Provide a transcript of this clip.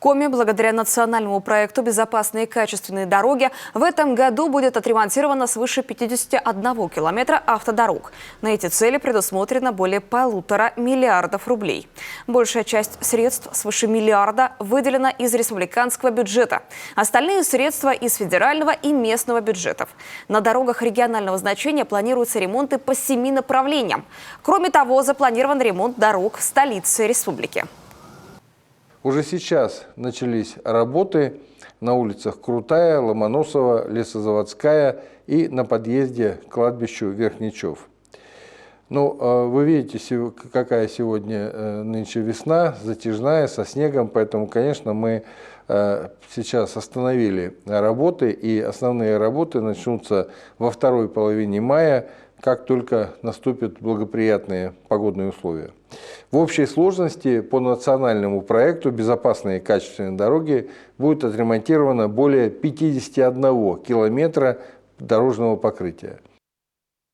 Коми, благодаря национальному проекту «Безопасные и качественные дороги», в этом году будет отремонтировано свыше 51 километра автодорог. На эти цели предусмотрено более 1,5 миллиарда рублей. Большая часть средств, свыше миллиарда, выделена из республиканского бюджета. Остальные средства из федерального и местного бюджетов. На дорогах регионального значения планируются ремонты по 7 направлениям. Кроме того, запланирован ремонт дорог в столице республики. Уже сейчас начались работы на улицах Крутая, Ломоносова, Лесозаводская и на подъезде к кладбищу Верхничев. Ну, вы видите, какая сегодня нынче весна, затяжная, со снегом, поэтому, конечно, мы сейчас остановили работы, и основные работы начнутся во второй половине мая, как только наступят благоприятные погодные условия. В общей сложности по национальному проекту «Безопасные и качественные дороги» будет отремонтировано более 51 километра дорожного покрытия.